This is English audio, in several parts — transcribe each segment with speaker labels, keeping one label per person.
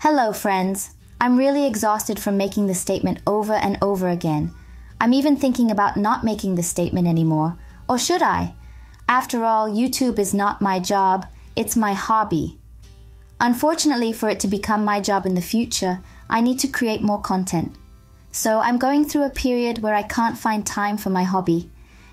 Speaker 1: Hello, friends. I'm really exhausted from making this statement over and over again. I'm even thinking about not making this statement anymore. Or should I? After all, YouTube is not my job, it's my hobby. Unfortunately, for it to become my job in the future, I need to create more content. So I'm going through a period where I can't find time for my hobby.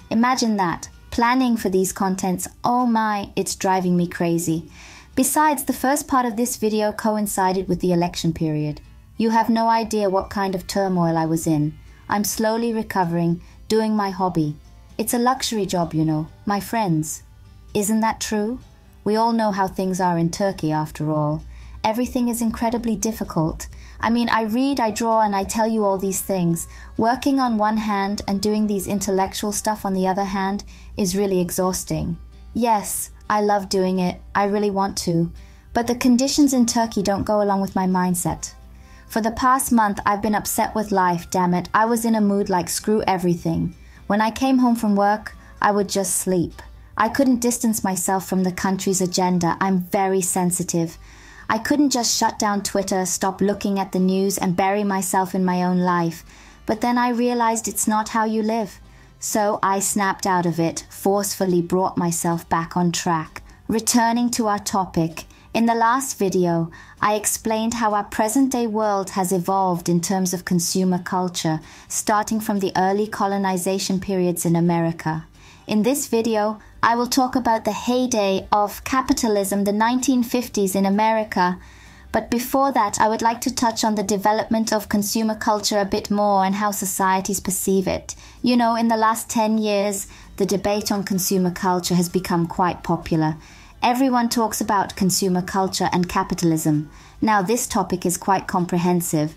Speaker 1: Imagine that, planning for these contents, oh my, it's driving me crazy. Besides, the first part of this video coincided with the election period. You have no idea what kind of turmoil I was in. I'm slowly recovering, doing my hobby. It's a luxury job, you know, my friends. Isn't that true? We all know how things are in Turkey after all. Everything is incredibly difficult. I mean, I read, I draw, and I tell you all these things. Working on one hand and doing these intellectual stuff on the other hand is really exhausting. Yes, I love doing it. I really want to. But the conditions in Turkey don't go along with my mindset. For the past month, I've been upset with life, damn it. I was in a mood like screw everything. When I came home from work, I would just sleep. I couldn't distance myself from the country's agenda. I'm very sensitive. I couldn't just shut down Twitter, stop looking at the news, and bury myself in my own life. But then I realized it's not how you live. So I snapped out of it, forcefully brought myself back on track. Returning to our topic, in the last video, I explained how our present-day world has evolved in terms of consumer culture, starting from the early colonization periods in America. In this video, I will talk about the heyday of capitalism, the 1950s in America. But before that, I would like to touch on the development of consumer culture a bit more and how societies perceive it. You know, in the last 10 years, the debate on consumer culture has become quite popular. Everyone talks about consumer culture and capitalism. Now, this topic is quite comprehensive.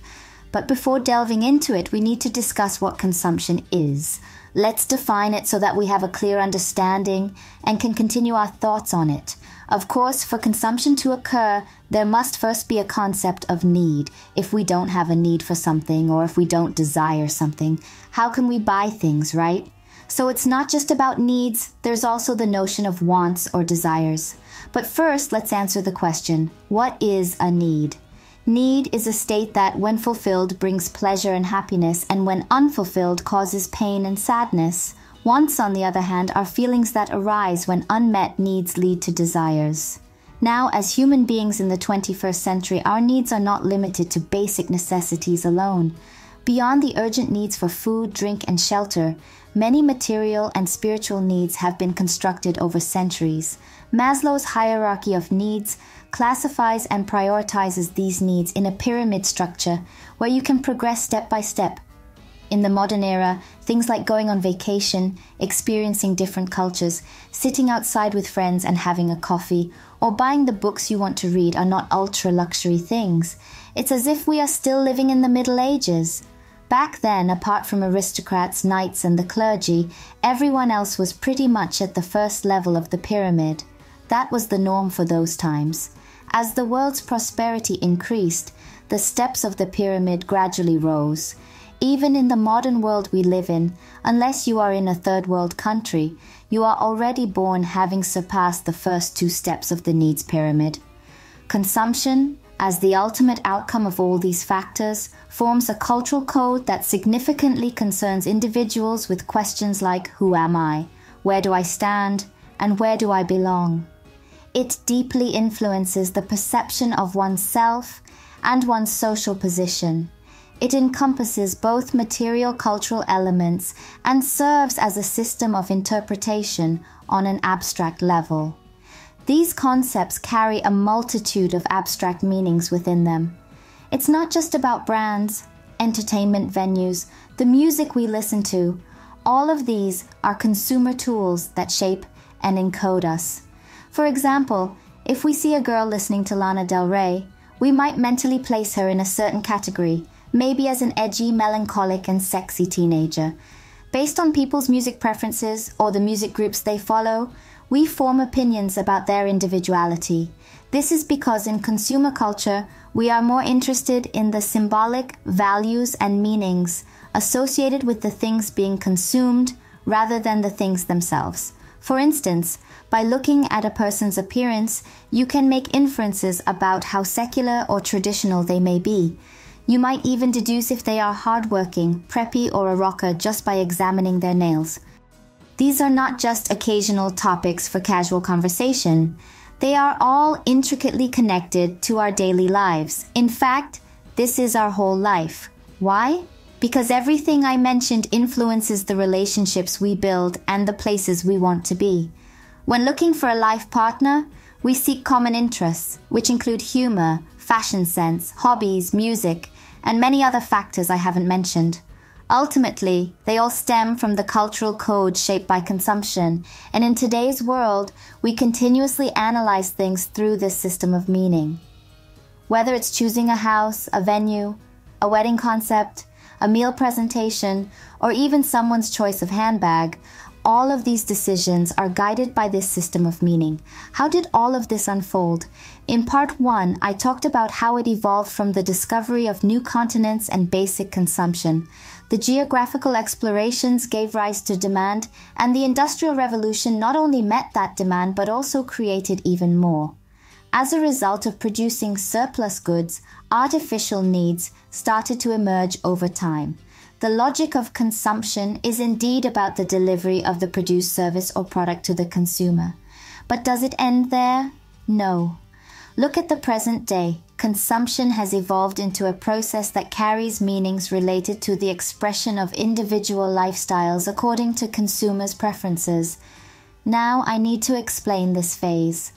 Speaker 1: But before delving into it, we need to discuss what consumption is. Let's define it so that we have a clear understanding and can continue our thoughts on it. Of course, for consumption to occur, there must first be a concept of need. If we don't have a need for something, or if we don't desire something, how can we buy things, right? So it's not just about needs, there's also the notion of wants or desires. But first, let's answer the question, what is a need? Need is a state that, when fulfilled, brings pleasure and happiness, and when unfulfilled, causes pain and sadness. Wants, on the other hand, are feelings that arise when unmet needs lead to desires. Now, as human beings in the 21st century, our needs are not limited to basic necessities alone. Beyond the urgent needs for food, drink, and shelter, many material and spiritual needs have been constructed over centuries. Maslow's hierarchy of needs classifies and prioritizes these needs in a pyramid structure where you can progress step by step. In the modern era, things like going on vacation, experiencing different cultures, sitting outside with friends and having a coffee, or buying the books you want to read are not ultra-luxury things. It's as if we are still living in the Middle Ages. Back then, apart from aristocrats, knights, and the clergy, everyone else was pretty much at the first level of the pyramid. That was the norm for those times. As the world's prosperity increased, the steps of the pyramid gradually rose. Even in the modern world we live in, unless you are in a third world country, you are already born having surpassed the first two steps of the needs pyramid. Consumption, as the ultimate outcome of all these factors, forms a cultural code that significantly concerns individuals with questions like, who am I? Where do I stand? And where do I belong? It deeply influences the perception of oneself and one's social position. It encompasses both material cultural elements and serves as a system of interpretation on an abstract level. These concepts carry a multitude of abstract meanings within them. It's not just about brands, entertainment venues, the music we listen to. All of these are consumer tools that shape and encode us. For example, if we see a girl listening to Lana Del Rey, we might mentally place her in a certain category, maybe as an edgy, melancholic, and sexy teenager. Based on people's music preferences or the music groups they follow, we form opinions about their individuality. This is because in consumer culture, we are more interested in the symbolic values and meanings associated with the things being consumed rather than the things themselves. For instance, By looking at a person's appearance, you can make inferences about how secular or traditional they may be. You might even deduce if they are hardworking, preppy, or a rocker just by examining their nails. These are not just occasional topics for casual conversation. They are all intricately connected to our daily lives. In fact, this is our whole life. Why? Because everything I mentioned influences the relationships we build and the places we want to be. When looking for a life partner, we seek common interests, which include humor, fashion sense, hobbies, music, and many other factors I haven't mentioned. Ultimately, they all stem from the cultural code shaped by consumption, and in today's world, we continuously analyze things through this system of meaning. Whether it's choosing a house, a venue, a wedding concept, a meal presentation, or even someone's choice of handbag, all of these decisions are guided by this system of meaning. How did all of this unfold? In part 1, I talked about how it evolved from the discovery of new continents and basic consumption. The geographical explorations gave rise to demand, and the Industrial Revolution not only met that demand but also created even more. As a result of producing surplus goods, artificial needs started to emerge over time. The logic of consumption is indeed about the delivery of the produced service or product to the consumer. But does it end there? No. Look at the present day. Consumption has evolved into a process that carries meanings related to the expression of individual lifestyles according to consumers' preferences. Now I need to explain this phase.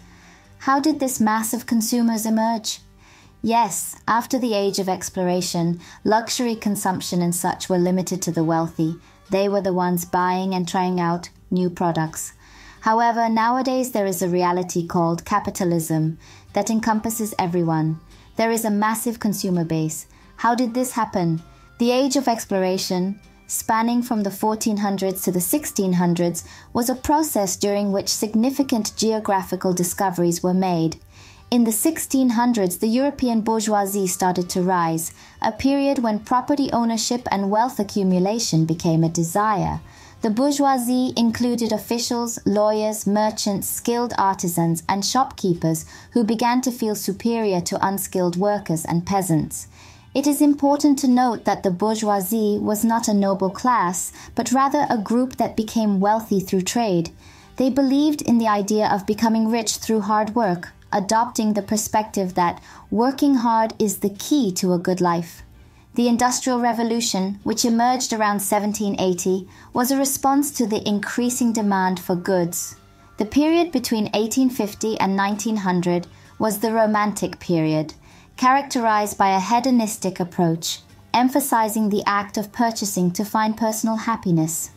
Speaker 1: How did this mass of consumers emerge? Yes, after the age of exploration, luxury consumption and such were limited to the wealthy. They were the ones buying and trying out new products. However, nowadays there is a reality called capitalism that encompasses everyone. There is a massive consumer base. How did this happen? The age of exploration, spanning from the 1400s to the 1600s, was a process during which significant geographical discoveries were made. In the 1600s, the European bourgeoisie started to rise, a period when property ownership and wealth accumulation became a desire. The bourgeoisie included officials, lawyers, merchants, skilled artisans, and shopkeepers who began to feel superior to unskilled workers and peasants. It is important to note that the bourgeoisie was not a noble class, but rather a group that became wealthy through trade. They believed in the idea of becoming rich through hard work, adopting the perspective that working hard is the key to a good life. The Industrial Revolution, which emerged around 1780, was a response to the increasing demand for goods. The period between 1850 and 1900 was the Romantic period, characterized by a hedonistic approach, emphasizing the act of purchasing to find personal happiness.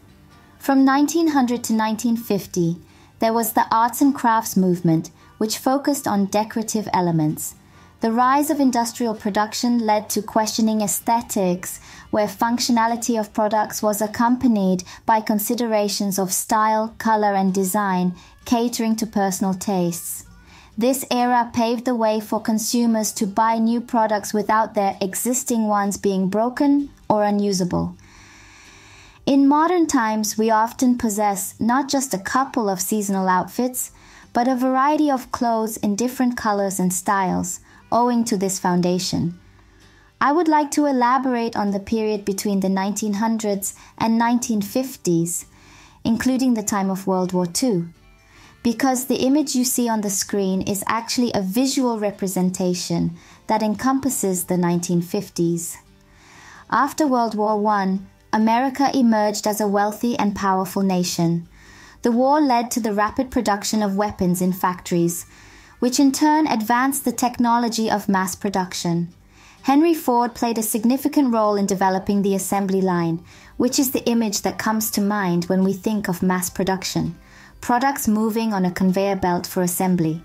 Speaker 1: From 1900 to 1950, there was the arts and crafts movement, which focused on decorative elements. The rise of industrial production led to questioning aesthetics, where functionality of products was accompanied by considerations of style, color, and design, catering to personal tastes. This era paved the way for consumers to buy new products without their existing ones being broken or unusable. In modern times, we often possess not just a couple of seasonal outfits, but a variety of clothes in different colors and styles, owing to this foundation. I would like to elaborate on the period between the 1900s and 1950s, including the time of World War II, because the image you see on the screen is actually a visual representation that encompasses the 1950s. After World War I, America emerged as a wealthy and powerful nation. The war led to the rapid production of weapons in factories, which in turn advanced the technology of mass production. Henry Ford played a significant role in developing the assembly line, which is the image that comes to mind when we think of mass production, products moving on a conveyor belt for assembly.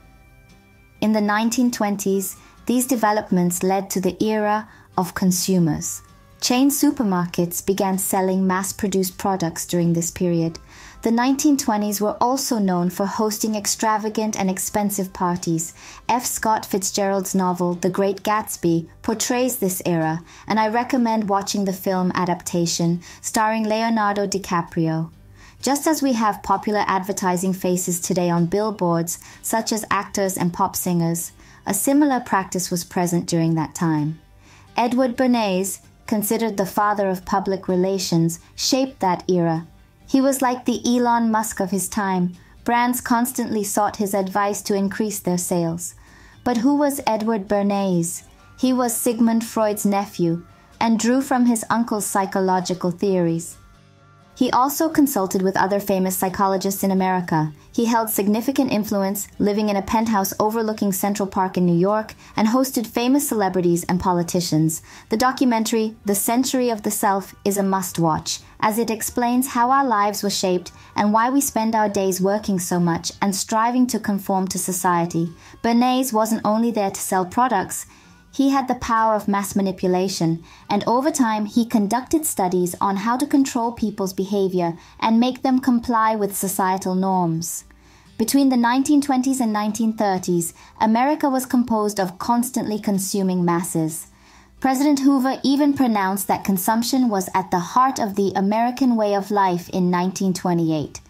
Speaker 1: In the 1920s, these developments led to the era of consumers. Chain supermarkets began selling mass-produced products during this period. The 1920s were also known for hosting extravagant and expensive parties. F. Scott Fitzgerald's novel, The Great Gatsby, portrays this era, and I recommend watching the film adaptation starring Leonardo DiCaprio. Just as we have popular advertising faces today on billboards, such as actors and pop singers, a similar practice was present during that time. Edward Bernays, considered the father of public relations, shaped that era. He was like the Elon Musk of his time. Brands constantly sought his advice to increase their sales. But who was Edward Bernays? He was Sigmund Freud's nephew and drew from his uncle's psychological theories. He also consulted with other famous psychologists in America. He held significant influence, living in a penthouse overlooking Central Park in New York, and hosted famous celebrities and politicians. The documentary, The Century of the Self, is a must-watch, as it explains how our lives were shaped and why we spend our days working so much and striving to conform to society. Bernays wasn't only there to sell products. He had the power of mass manipulation, and over time he conducted studies on how to control people's behavior and make them comply with societal norms. Between the 1920s and 1930s, America was composed of constantly consuming masses. President Hoover even pronounced that consumption was at the heart of the American way of life in 1928.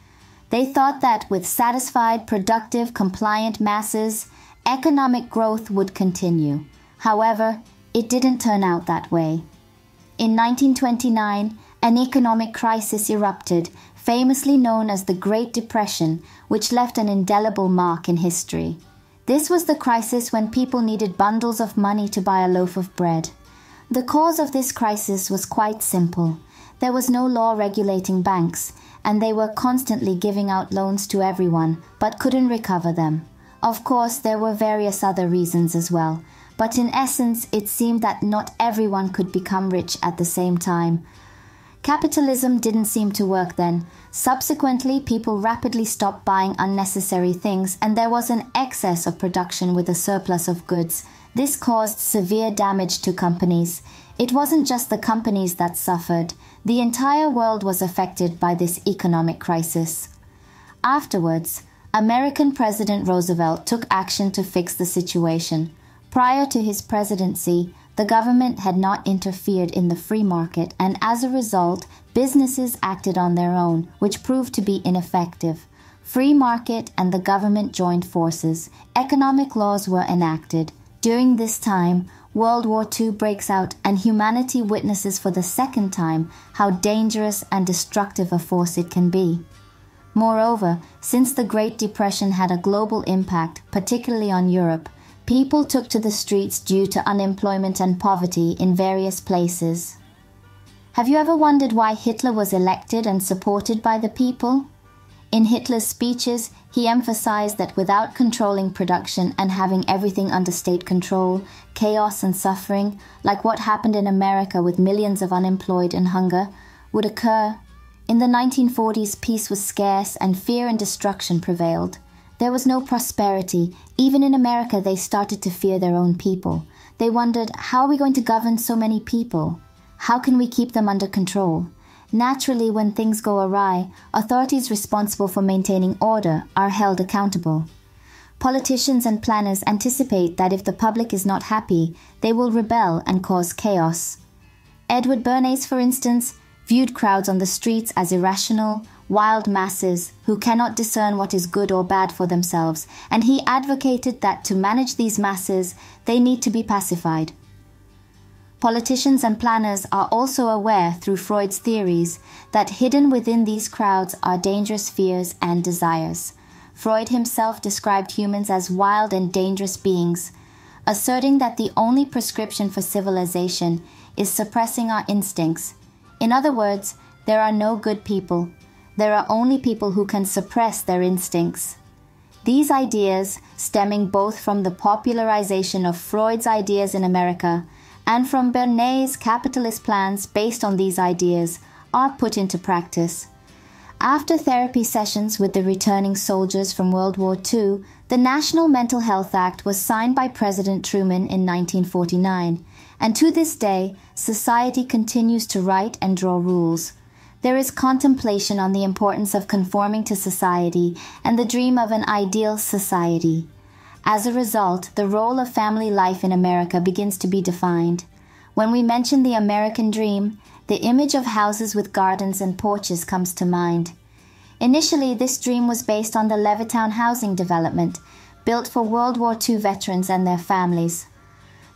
Speaker 1: They thought that with satisfied, productive, compliant masses, economic growth would continue. However, it didn't turn out that way. In 1929, an economic crisis erupted, famously known as the Great Depression, which left an indelible mark in history. This was the crisis when people needed bundles of money to buy a loaf of bread. The cause of this crisis was quite simple. There was no law regulating banks, and they were constantly giving out loans to everyone, but couldn't recover them. Of course, there were various other reasons as well. But in essence, it seemed that not everyone could become rich at the same time. Capitalism didn't seem to work then. Subsequently, people rapidly stopped buying unnecessary things, and there was an excess of production with a surplus of goods. This caused severe damage to companies. It wasn't just the companies that suffered. The entire world was affected by this economic crisis. Afterwards, American President Roosevelt took action to fix the situation. Prior to his presidency, the government had not interfered in the free market, and as a result, businesses acted on their own, which proved to be ineffective. Free market and the government joined forces. Economic laws were enacted. During this time, World War II breaks out, and humanity witnesses for the second time how dangerous and destructive a force it can be. Moreover, since the Great Depression had a global impact, particularly on Europe, people took to the streets due to unemployment and poverty in various places. Have you ever wondered why Hitler was elected and supported by the people? In Hitler's speeches, he emphasized that without controlling production and having everything under state control, chaos and suffering, like what happened in America with millions of unemployed and hunger, would occur. In the 1940s, peace was scarce and fear and destruction prevailed. There was no prosperity. Even in America, they started to fear their own people. They wondered, how are we going to govern so many people? How can we keep them under control? Naturally, when things go awry, authorities responsible for maintaining order are held accountable. Politicians and planners anticipate that if the public is not happy, they will rebel and cause chaos. Edward Bernays, for instance, viewed crowds on the streets as irrational, wild masses who cannot discern what is good or bad for themselves, and he advocated that to manage these masses, they need to be pacified. Politicians and planners are also aware through Freud's theories that hidden within these crowds are dangerous fears and desires. Freud himself described humans as wild and dangerous beings, asserting that the only prescription for civilization is suppressing our instincts. In other words, there are no good people. There are only people who can suppress their instincts. These ideas, stemming both from the popularization of Freud's ideas in America and from Bernays' capitalist plans based on these ideas, are put into practice. After therapy sessions with the returning soldiers from World War II, the National Mental Health Act was signed by President Truman in 1949, and to this day, society continues to write and draw rules. There is contemplation on the importance of conforming to society and the dream of an ideal society. As a result, the role of family life in America begins to be defined. When we mention the American dream, the image of houses with gardens and porches comes to mind. Initially, this dream was based on the Levittown housing development, built for World War II veterans and their families.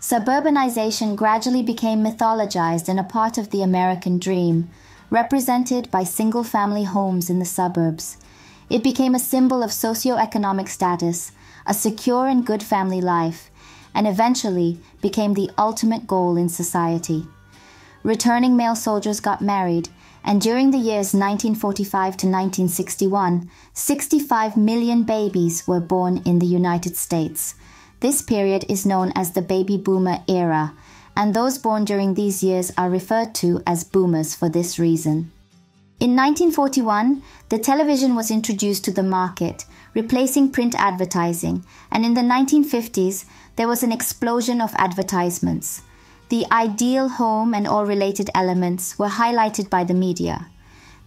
Speaker 1: Suburbanization gradually became mythologized and a part of the American dream, represented by single-family homes in the suburbs. It became a symbol of socioeconomic status, a secure and good family life, and eventually became the ultimate goal in society. Returning male soldiers got married, and during the years 1945 to 1961, 65 million babies were born in the United States. This period is known as the baby boomer era, and those born during these years are referred to as boomers for this reason. In 1941, the television was introduced to the market, replacing print advertising, and in the 1950s, there was an explosion of advertisements. The ideal home and all related elements were highlighted by the media.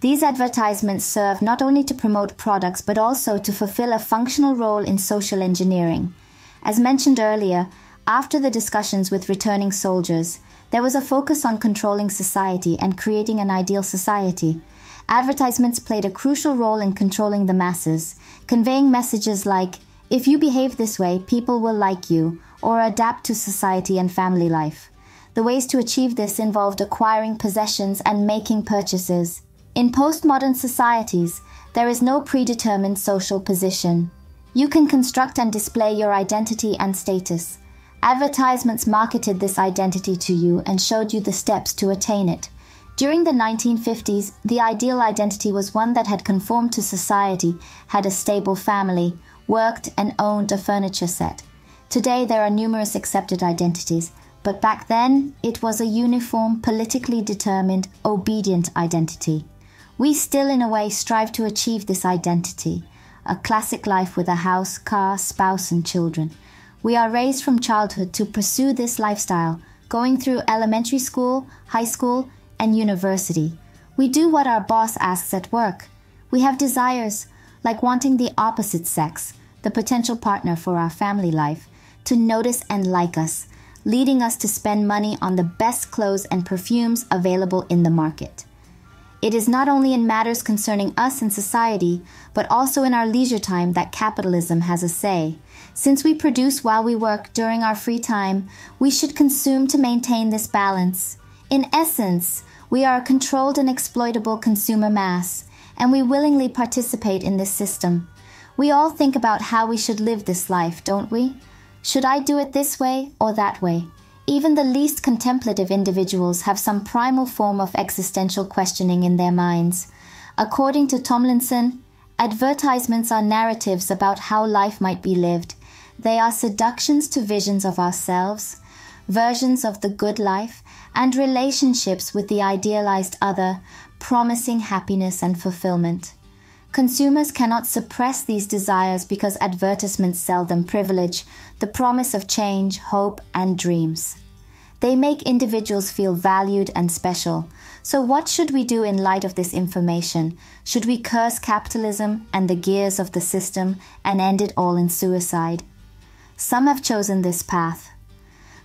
Speaker 1: These advertisements serve not only to promote products but also to fulfill a functional role in social engineering. As mentioned earlier, after the discussions with returning soldiers, there was a focus on controlling society and creating an ideal society. Advertisements played a crucial role in controlling the masses, conveying messages like, "If you behave this way, people will like you," or adapt to society and family life. The ways to achieve this involved acquiring possessions and making purchases. In postmodern societies, there is no predetermined social position. You can construct and display your identity and status. Advertisements marketed this identity to you and showed you the steps to attain it. During the 1950s, the ideal identity was one that had conformed to society, had a stable family, worked and owned a furniture set. Today, there are numerous accepted identities, but back then, it was a uniform, politically determined, obedient identity. We still, in a way, strive to achieve this identity, a classic life with a house, car, spouse, and children. We are raised from childhood to pursue this lifestyle, going through elementary school, high school, and university. We do what our boss asks at work. We have desires, like wanting the opposite sex, the potential partner for our family life, to notice and like us, leading us to spend money on the best clothes and perfumes available in the market. It is not only in matters concerning us and society, but also in our leisure time that capitalism has a say. Since we produce while we work during our free time, we should consume to maintain this balance. In essence, we are a controlled and exploitable consumer mass, and we willingly participate in this system. We all think about how we should live this life, don't we? Should I do it this way or that way? Even the least contemplative individuals have some primal form of existential questioning in their minds. According to Tomlinson, advertisements are narratives about how life might be lived. They are seductions to visions of ourselves, versions of the good life, and relationships with the idealized other, promising happiness and fulfillment. Consumers cannot suppress these desires because advertisements sell them privilege, the promise of change, hope, and dreams. They make individuals feel valued and special. So what should we do in light of this information? Should we curse capitalism and the gears of the system and end it all in suicide? Some have chosen this path.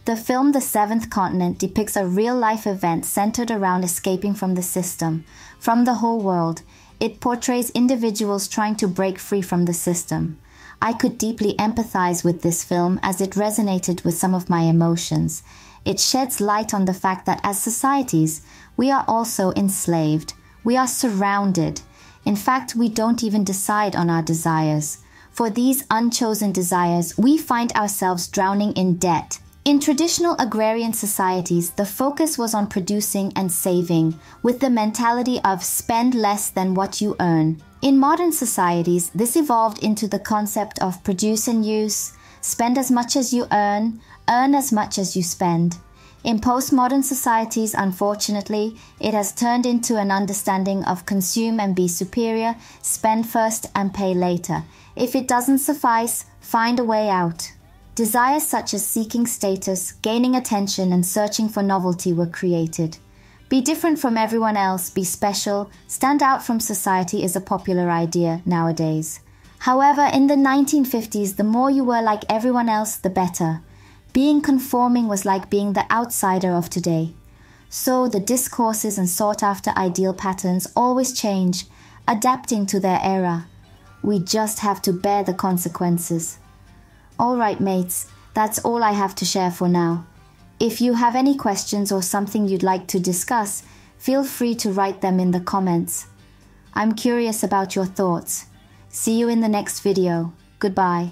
Speaker 1: The film The Seventh Continent depicts a real-life event centered around escaping from the system, from the whole world. It portrays individuals trying to break free from the system. I could deeply empathize with this film as it resonated with some of my emotions. It sheds light on the fact that as societies, we are also enslaved. We are surrounded. In fact, we don't even decide on our desires. For these unchosen desires, we find ourselves drowning in debt. In traditional agrarian societies, the focus was on producing and saving, with the mentality of spend less than what you earn. In modern societies, this evolved into the concept of produce and use, spend as much as you earn as much as you spend. In postmodern societies, unfortunately, it has turned into an understanding of consume and be superior, spend first and pay later. If it doesn't suffice, find a way out. Desires such as seeking status, gaining attention, and searching for novelty were created. Be different from everyone else, be special, stand out from society is a popular idea nowadays. However, in the 1950s, the more you were like everyone else, the better. Being conforming was like being the outsider of today. So the discourses and sought-after ideal patterns always change, adapting to their era. We just have to bear the consequences. Alright mates, that's all I have to share for now. If you have any questions or something you'd like to discuss, feel free to write them in the comments. I'm curious about your thoughts. See you in the next video. Goodbye.